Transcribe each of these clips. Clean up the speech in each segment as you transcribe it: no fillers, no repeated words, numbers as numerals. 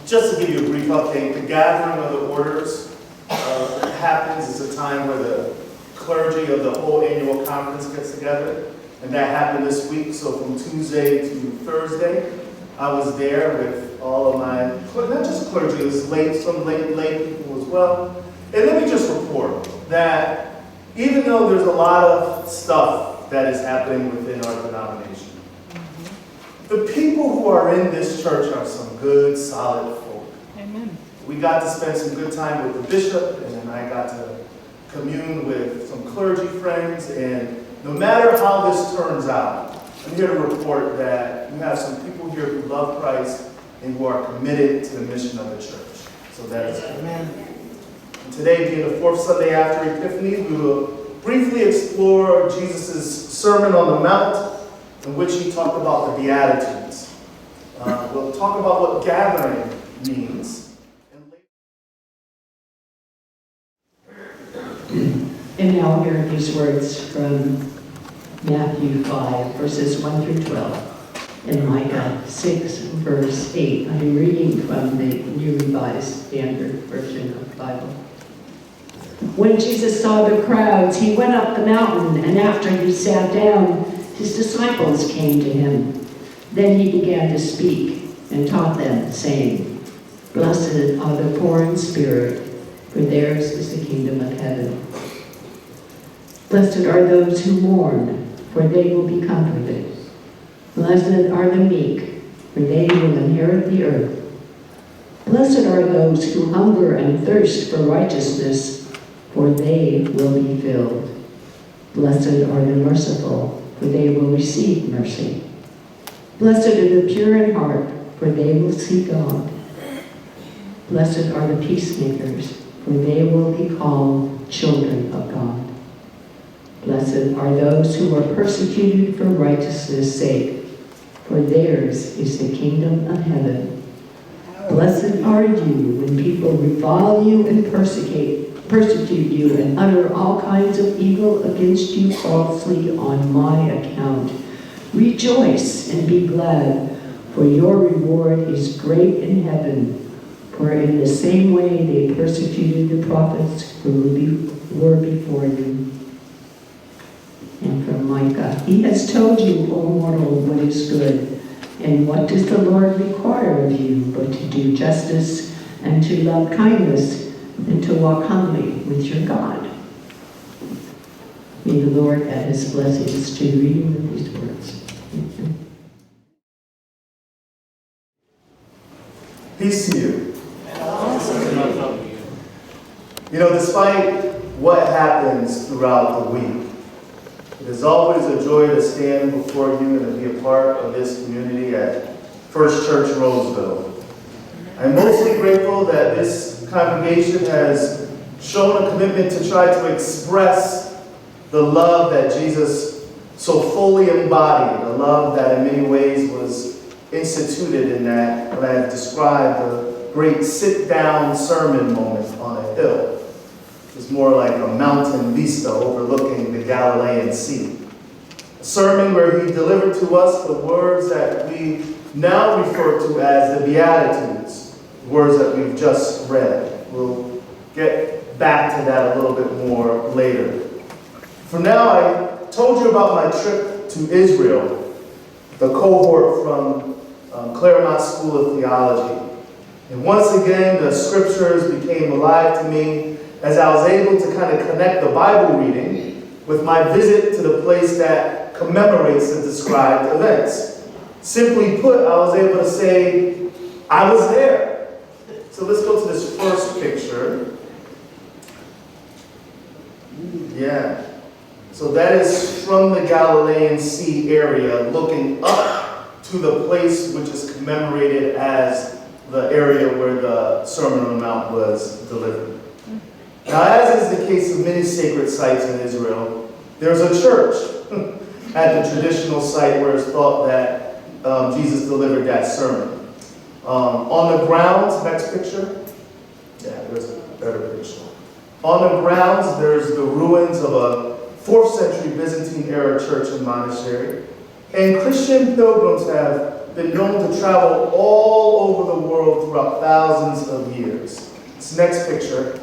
Just to give you a brief update, the gathering of the orders happens. It's a time where the clergy of the whole annual conference gets together, and that happened this week. So from Tuesday to Thursday, I was there with all of my, not just clergy, it was some lay people as well. And let me just report that even though there's a lot of stuff that is happening within our denomination, the people who are in this church are some good, solid folk. Amen. We got to spend some good time with the bishop, and then I got to commune with some clergy friends, and no matter how this turns out, I'm here to report that you have some people here who love Christ and who are committed to the mission of the church. So that is good. Amen. And today, being the fourth Sunday after Epiphany, we will briefly explore Jesus' Sermon on the Mount, in which he talked about the Beatitudes. We'll talk about what gathering means. And now hear these words from Matthew 5, verses 1 through 12, and Micah 6, verse 8. I'm reading from the New Revised Standard Version of the Bible. When Jesus saw the crowds, he went up the mountain, and after he sat down, his disciples came to him. Then he began to speak and taught them, saying, "Blessed are the poor in spirit, for theirs is the kingdom of heaven. Blessed are those who mourn, for they will be comforted. Blessed are the meek, for they will inherit the earth. Blessed are those who hunger and thirst for righteousness, for they will be filled. Blessed are the merciful, for they will receive mercy. Blessed are the pure in heart, for they will see God. Blessed are the peacemakers, for they will be called children of God. Blessed are those who are persecuted for righteousness' sake, for theirs is the kingdom of heaven. Blessed are you when people revile you and persecute you and utter all kinds of evil against you falsely on my account. Rejoice and be glad, for your reward is great in heaven. For in the same way they persecuted the prophets who were before you." And from Micah, "He has told you, O mortal, what is good. And what does the Lord require of you but to do justice and to love kindness and to walk humbly with your God?" May the Lord add his blessings to the reading of these words. Peace to you. You know, despite what happens throughout the week, it is always a joy to stand before you and to be a part of this community at First Church Roseville. I'm mostly grateful that this congregation has shown a commitment to try to express the love that Jesus so fully embodied, a love that in many ways was instituted in that, what I have described, the great sit-down sermon moment on a hill. It's more like a mountain vista overlooking the Galilean Sea. A sermon where he delivered to us the words that we now refer to as the Beatitudes, words that we've just read. We'll get back to that a little bit more later. For now, I told you about my trip to Israel, the cohort from Claremont School of Theology. And once again, the scriptures became alive to me as I was able to kind of connect the Bible reading with my visit to the place that commemorates the described events. Simply put, I was able to say, I was there. So let's go to this first picture. Yeah. So that is from the Galilean Sea area, looking up to the place which is commemorated as the area where the Sermon on the Mount was delivered. Now, as is the case of many sacred sites in Israel, there's a church at the traditional site where it's thought that Jesus delivered that sermon. On the grounds, next picture. Yeah, there's a better picture. On the grounds, there's the ruins of a 4th century Byzantine era church and monastery. And Christian pilgrims have been known to travel all over the world throughout thousands of years. This next picture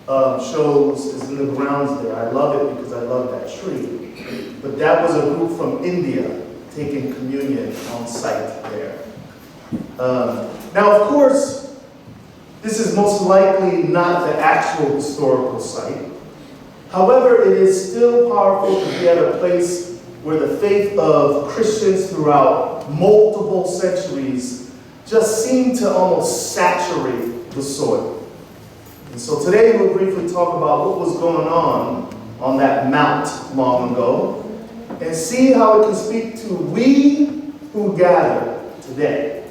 shows, is in the grounds there. I love it because I love that tree. But that was a group from India taking communion on site there. Now, of course, this is most likely not the actual historical site. However, it is still powerful to be at a place where the faith of Christians throughout multiple centuries just seemed to almost saturate the soil. And so today we'll briefly talk about what was going on that mount long ago and see how it can speak to we who gather today.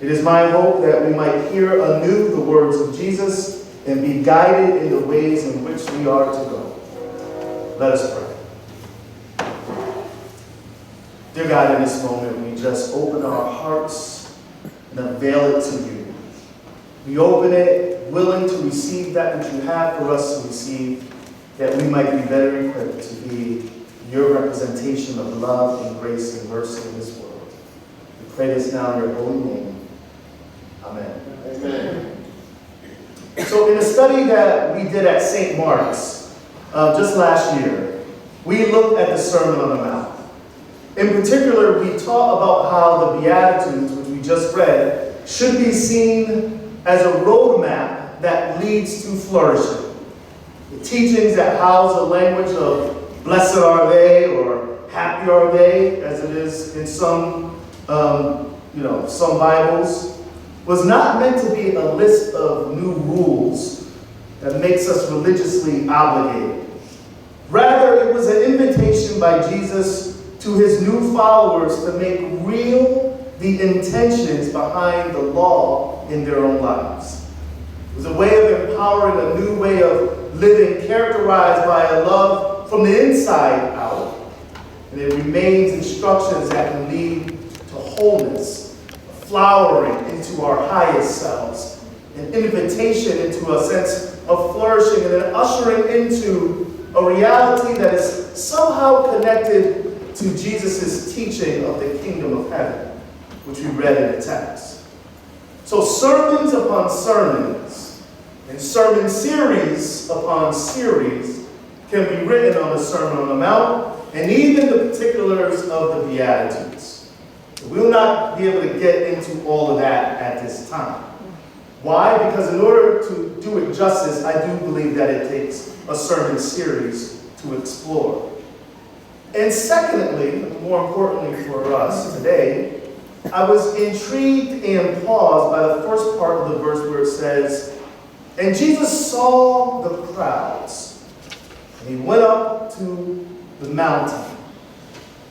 It is my hope that we might hear anew the words of Jesus and be guided in the ways in which we are to go. Let us pray. Dear God, in this moment, we just open our hearts and unveil it to you. We open it willing to receive that which you have for us to receive, that we might be better equipped to be your representation of love and grace and mercy in this world. We pray this now in your holy name. Amen. Amen. So in a study that we did at St. Mark's just last year, we looked at the Sermon on the Mount. In particular, we taught about how the Beatitudes, which we just read, should be seen as a roadmap that leads to flourishing. The teachings that house a language of blessed are they or happy are they, as it is in some Bibles, was not meant to be a list of new rules that makes us religiously obligated. Rather, it was an invitation by Jesus to his new followers to make real the intentions behind the law in their own lives. It was a way of empowering a new way of living characterized by a love from the inside out. And it remains instructions that can lead to wholeness, flowering into our highest selves, an invitation into a sense of flourishing, and then ushering into a reality that is somehow connected to Jesus' teaching of the kingdom of heaven, which we read in the text. So sermons upon sermons and sermon series upon series can be written on the Sermon on the Mount and even the particulars of the Beatitudes. We will not be able to get into all of that at this time. Why? Because in order to do it justice, I do believe that it takes a sermon series to explore. And secondly, more importantly for us today, I was intrigued and paused by the first part of the verse where it says, "And Jesus saw the crowds, and he went up to the mountain.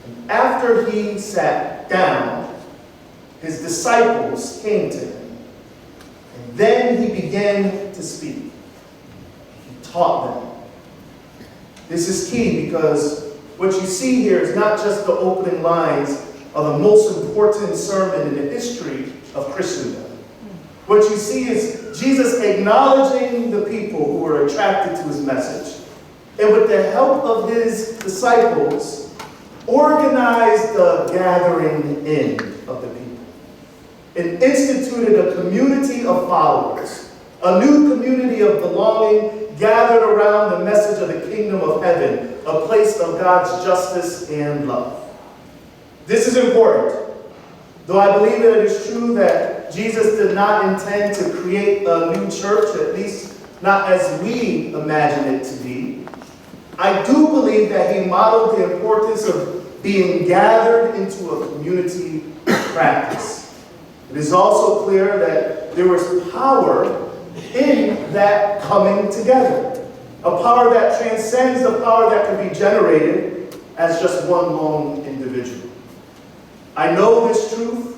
And after he sat down, his disciples came to him. And then he began to speak. He taught them." This is key because what you see here is not just the opening lines of the most important sermon in the history of Christendom. What you see is Jesus acknowledging the people who were attracted to his message, and with the help of his disciples, organized the gathering in of the people, and instituted a community of followers, a new community of belonging gathered around the message of the kingdom of heaven, a place of God's justice and love. This is important. Though I believe that it is true that Jesus did not intend to create a new church, at least not as we imagine it to be, I do believe that he modeled the importance of being gathered into a community practice. It is also clear that there was power in that coming together, a power that transcends the power that can be generated as just one lone individual. I know this truth,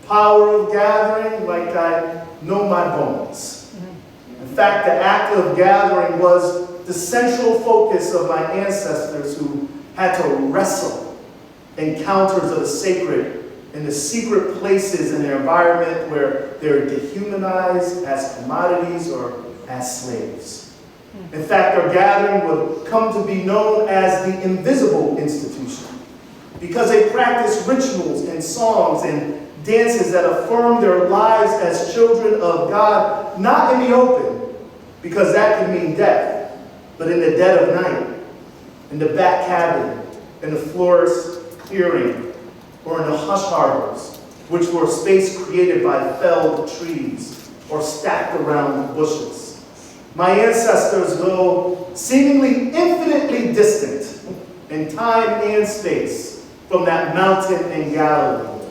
power of gathering, like I know my bones. In fact, the act of gathering was the central focus of my ancestors who had to wrestle encounters of the sacred in the secret places in their environment where they're dehumanized as commodities or as slaves. In fact, their gathering would come to be known as the invisible institution. because they practice rituals and songs and dances that affirm their lives as children of God, not in the open, because that can mean death, but in the dead of night, in the back cabin, in the florist clearing, or in the hush harbors, which were space created by felled trees or stacked around bushes. My ancestors, though seemingly infinitely distant in time and space from that mountain in Galilee,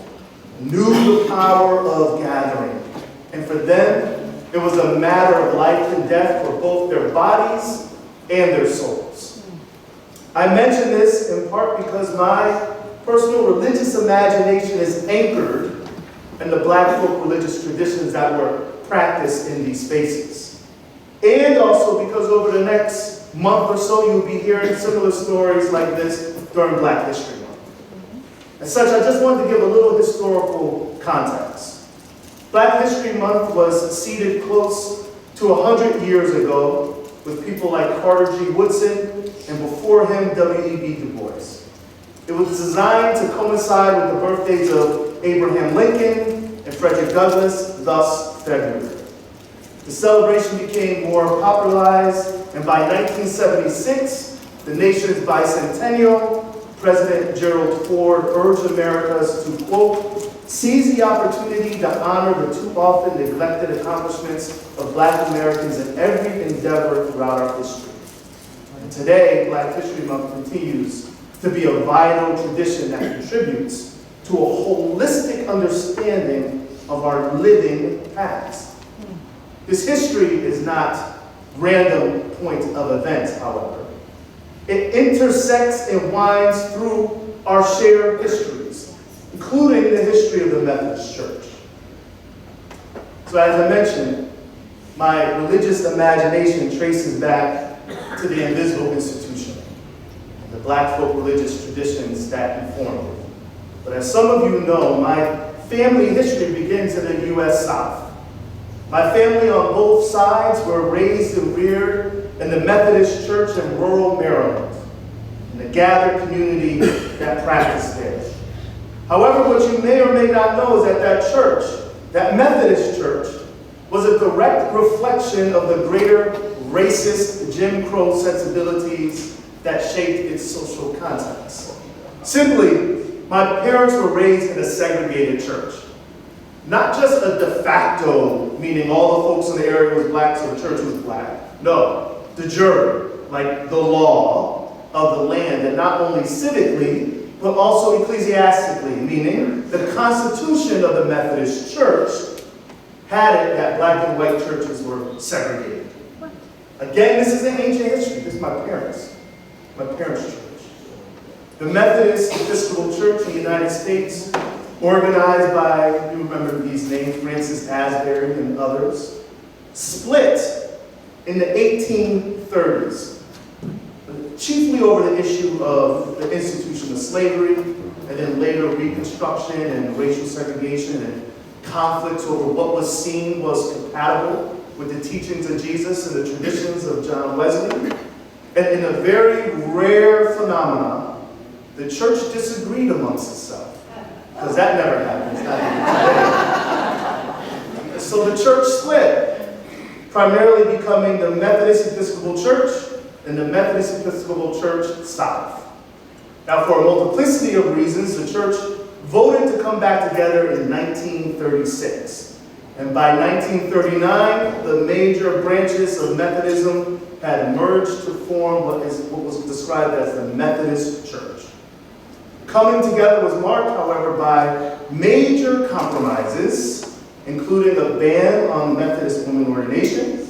knew the power of gathering. And for them, it was a matter of life and death for both their bodies and their souls. I mention this in part because my personal religious imagination is anchored in the Black folk religious traditions that were practiced in these spaces. And also because over the next month or so, you'll be hearing similar stories like this during Black History Month. As such, I just wanted to give a little historical context. Black History Month was seeded close to 100 years ago with people like Carter G. Woodson and before him, W.E.B. Du Bois. It was designed to coincide with the birthdays of Abraham Lincoln and Frederick Douglass, thus February. The celebration became more popularized, and by 1976, the nation's bicentennial, President Gerald Ford urged Americans to, quote, seize the opportunity to honor the too often neglected accomplishments of Black Americans in every endeavor throughout our history. And today, Black History Month continues to be a vital tradition that contributes to a holistic understanding of our living past. This history is not random point of events, however. It intersects and winds through our shared histories, including the history of the Methodist Church. So as I mentioned, my religious imagination traces back to the invisible institution, the Black folk religious traditions that informed it. But as some of you know, my family history begins in the U.S. South. My family on both sides were raised and reared in the Methodist Church in rural Maryland, in the gathered community that practiced there. However, what you may or may not know is that that church, that Methodist church, was a direct reflection of the greater racist Jim Crow sensibilities that shaped its social context. Simply, my parents were raised in a segregated church. Not just a de facto, meaning all the folks in the area was Black, so the church was Black. No, de jure, like the law of the land, and not only civically, but also ecclesiastically, meaning the constitution of the Methodist Church had it that Black and white churches were segregated. Again, this is an ancient history. This is my parents' church. The Methodist Episcopal Church in the United States, organized by, you remember these names, Francis Asbury and others, split in the 1830s, chiefly over the issue of the institution of slavery, and then later Reconstruction and racial segregation and conflicts over what was seen was compatible with the teachings of Jesus and the traditions of John Wesley. And in a very rare phenomenon, the church disagreed amongst itself. Because that never happens, not even today. So the church split, primarily becoming the Methodist Episcopal Church and the Methodist Episcopal Church South. Now, for a multiplicity of reasons, the church voted to come back together in 1936. And by 1939, the major branches of Methodism had merged to form what was described as the Methodist Church. Coming together was marked, however, by major compromises, including a ban on Methodist women ordination,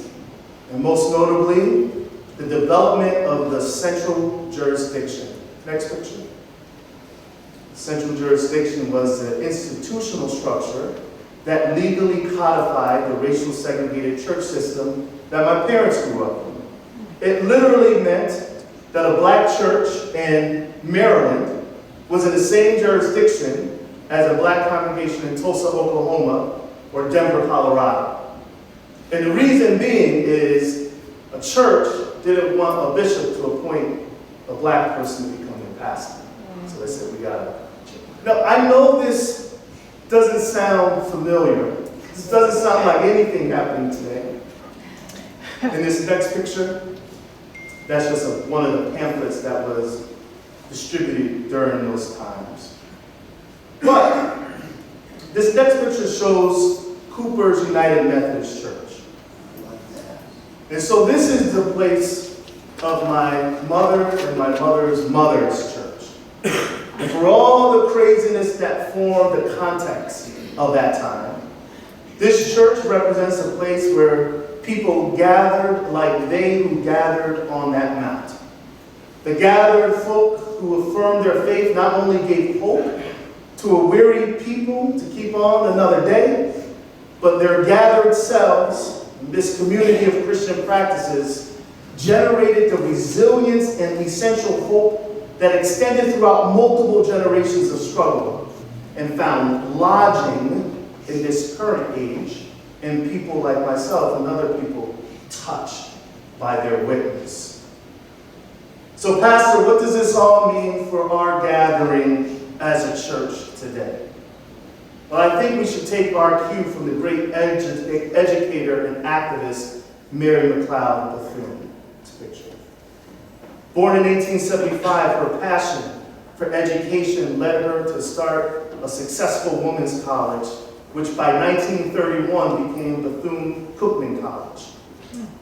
and most notably, the development of the central jurisdiction. Next picture. Central jurisdiction was the institutional structure that legally codified the racial segregated church system that my parents grew up in. It literally meant that a Black church in Maryland was in the same jurisdiction as a Black congregation in Tulsa, Oklahoma, or Denver, Colorado. And the reason being is a church didn't want a bishop to appoint a Black person to become their pastor. So I said, we gotta. Now, I know this doesn't sound familiar. This doesn't sound like anything happening today. In this next picture, that's just one of the pamphlets that was distributed during those times. But this next picture shows Cooper's United Methodist Church. And so this is the place of my mother and my mother's mother's church. And for all the craziness that formed the context of that time, this church represents a place where people gathered like they who gathered on that mount. The gathered folk who affirmed their faith not only gave hope to a weary people to keep on another day, but their gathered selves, this community of Christian practices, generated the resilience and essential hope that extended throughout multiple generations of struggle and found lodging in this current age in people like myself and other people touched by their witness. So, Pastor, what does this all mean for our gathering as a church today? Well, I think we should take our cue from the great educator and activist Mary McLeod Bethune. This picture. Born in 1875, her passion for education led her to start a successful women's college, which by 1931 became Bethune-Cookman College.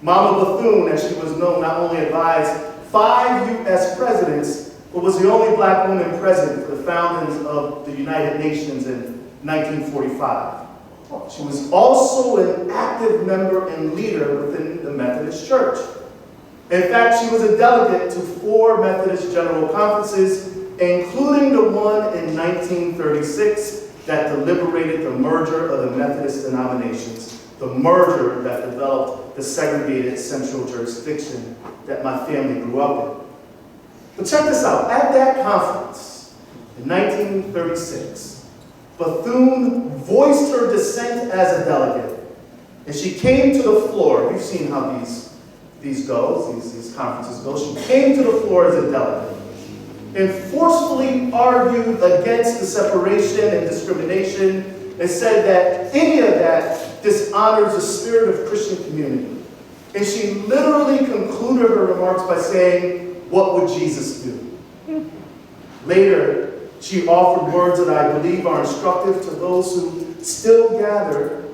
Mama Bethune, as she was known, not only advised 5 U.S. presidents, but was the only black woman president for the foundings of the United Nations in 1945. She was also an active member and leader within the Methodist Church. In fact, she was a delegate to 4 Methodist General Conferences, including the one in 1936 that deliberated the merger of the Methodist denominations, the merger that developed the segregated central jurisdiction that my family grew up in. But check this out. At that conference in 1936, Bethune voiced her dissent as a delegate, and she came to the floor. You've seen how these conferences go. She came to the floor as a delegate and forcefully argued against the separation and discrimination and said that any of that dishonors the spirit of Christian community. And she literally concluded her remarks by saying, "What would Jesus do?" Later, she offered words that I believe are instructive to those who still gather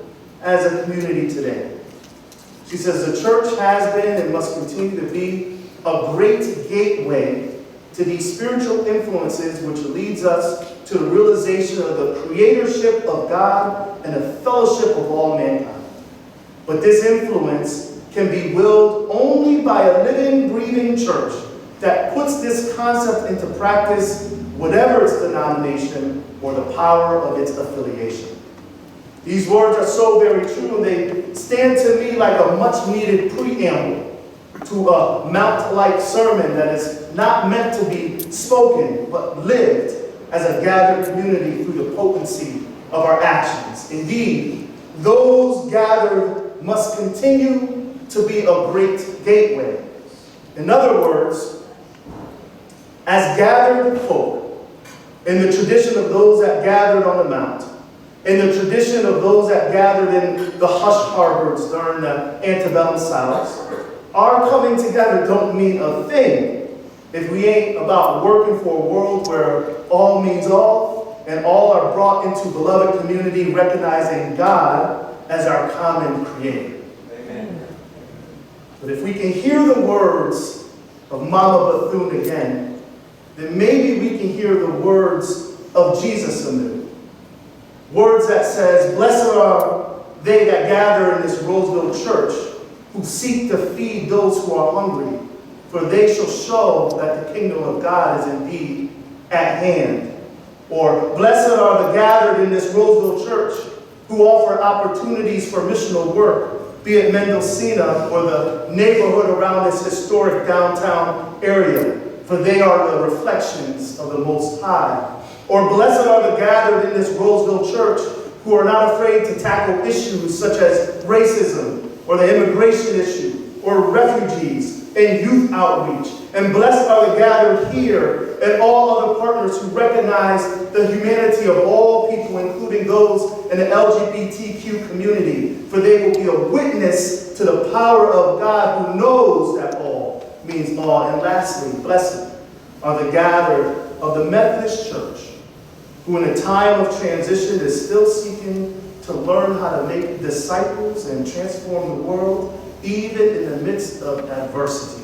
as a community today. She says, "The church has been and must continue to be a great gateway to these spiritual influences which leads us to the realization of the creatorship of God and the fellowship of all mankind. But this influence can be willed only by a living, breathing church that puts this concept into practice, whatever its denomination or the power of its affiliation." These words are so very true, and they stand to me like a much-needed preamble to a mount-like sermon that is not meant to be spoken, but lived as a gathered community through the potency of our actions. Indeed, those gathered must continue to be a great gateway. In other words, as gathered folk, in the tradition of those that gathered on the mount, in the tradition of those that gathered in the hush harbors during the antebellum South, our coming together don't mean a thing if we ain't about working for a world where all means all, and all are brought into beloved community, recognizing God as our common creator. Amen. But if we can hear the words of Mama Bethune again, then maybe we can hear the words of Jesus anew. Words that says, "Blessed are they that gather in this Roseville church, who seek to feed those who are hungry, for they shall show that the kingdom of God is indeed at hand." Or, "Blessed are the gathered in this Roseville church, who offer opportunities for missional work, be it Mendocino or the neighborhood around this historic downtown area, for they are the reflections of the Most High." Or, "Blessed are the gathered in this Roseville church, who are not afraid to tackle issues such as racism, or the immigration issue, or refugees, and youth outreach. And blessed are the gathered here and all other partners who recognize the humanity of all people, including those in the LGBTQ community, for they will be a witness to the power of God who knows that all means all. And lastly, blessed are the gathered of the Methodist Church, who in a time of transition is still seeking to learn how to make disciples and transform the world, even in the midst of adversity.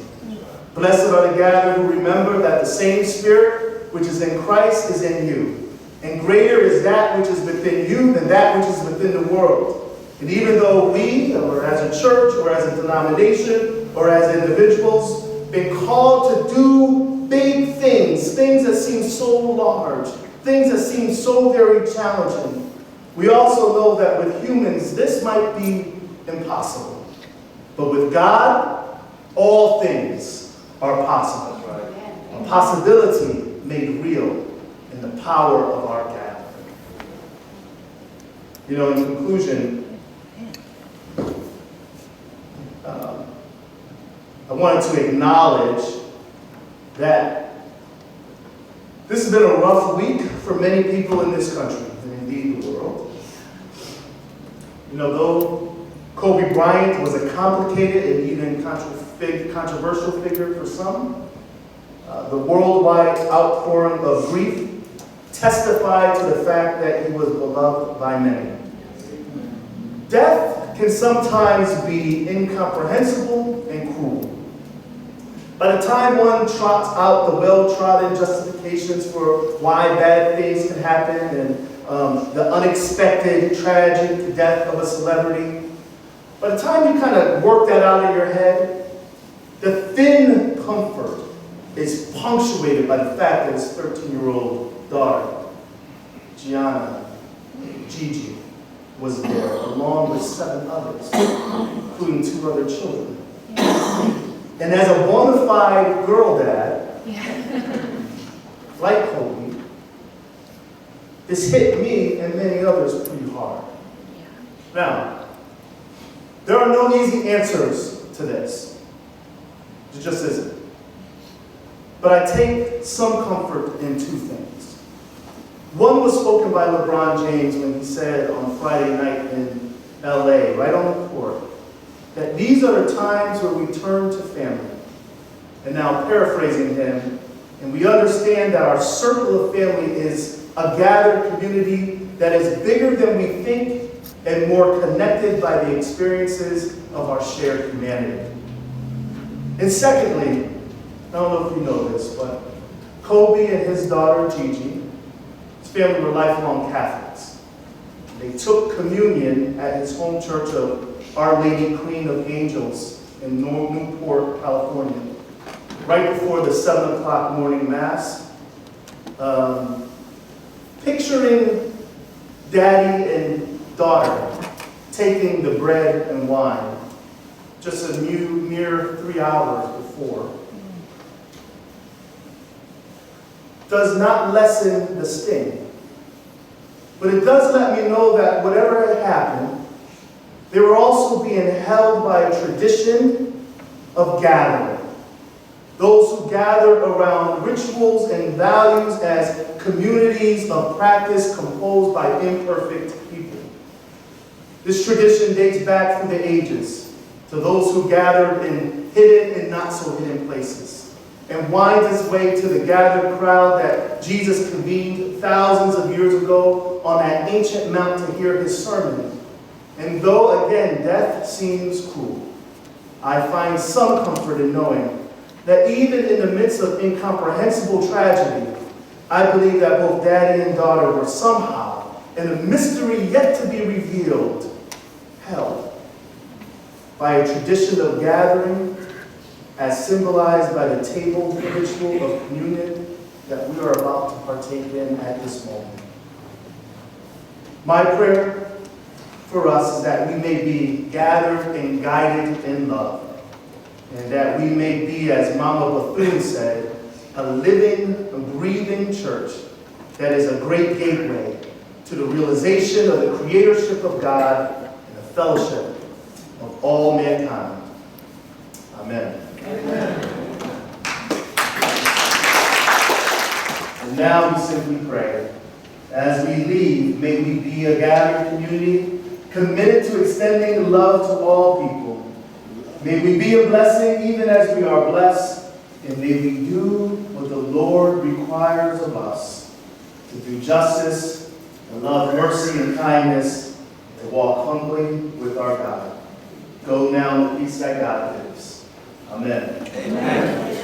Blessed are the gathered who remember that the same Spirit which is in Christ is in you. And greater is that which is within you than that which is within the world. And even though we, or as a church, or as a denomination, or as individuals, been called to do big things, things that seem so large, things that seem so very challenging, we also know that with humans this might be impossible. But with God, all things are possible. A possibility made real in the power of our gathering. You know, in conclusion, I wanted to acknowledge that this has been a rough week for many people in this country, and indeed the world. You know, though Kobe Bryant was a complicated and even controversial figure for some, the worldwide outpouring of grief testified to the fact that he was beloved by many. Death can sometimes be incomprehensible and cruel. By the time one trots out the well-trodden justifications for why bad things can happen and the unexpected, tragic death of a celebrity, by the time you kind of work that out in your head, the thin comfort is punctuated by the fact that his 13-year-old daughter, Gigi, was there, along with 7 others, including 2 other children. And as a bona fide girl dad, like Kobe, this hit me and many others pretty hard. Now, there are no easy answers to this. It just isn't. But I take some comfort in 2 things. One was spoken by LeBron James when he said on Friday night in LA, right on the court, that these are the times where we turn to family. And now paraphrasing him, and we understand that our circle of family is a gathered community that is bigger than we think and more connected by the experiences of our shared humanity. And secondly, I don't know if you know this, but Kobe and his daughter Gigi, his family were lifelong Catholics. They took communion at his home church of Our Lady Queen of Angels in Newport, California, right before the 7 o'clock morning mass, picturing daddy and daughter taking the bread and wine just a mere 3 hours before, does not lessen the sting. But it does let me know that whatever had happened, they were also being held by a tradition of gathering. Those who gathered around rituals and values as communities of practice composed by imperfect people. This tradition dates back through the ages to those who gathered in hidden and not so hidden places, and winds its way to the gathered crowd that Jesus convened thousands of years ago on that ancient mount to hear his sermon. And though, again, death seems cruel, I find some comfort in knowing that even in the midst of incomprehensible tragedy, I believe that both daddy and daughter were somehow, in a mystery yet to be revealed, held by a tradition of gathering as symbolized by the table ritual of communion that we are about to partake in at this moment. My prayer for us is that we may be gathered and guided in love, and that we may be, as Mama Bethune said, a living, a breathing church that is a great gateway to the realization of the creatorship of God and the fellowship of all mankind. Amen. Amen. And now we simply pray. As we leave, may we be a gathered community committed to extending love to all people. May we be a blessing even as we are blessed, and may we do what the Lord requires of us, to do justice, to love mercy and kindness, to walk humbly with our God. Go now in the peace that God gives. Amen. Amen.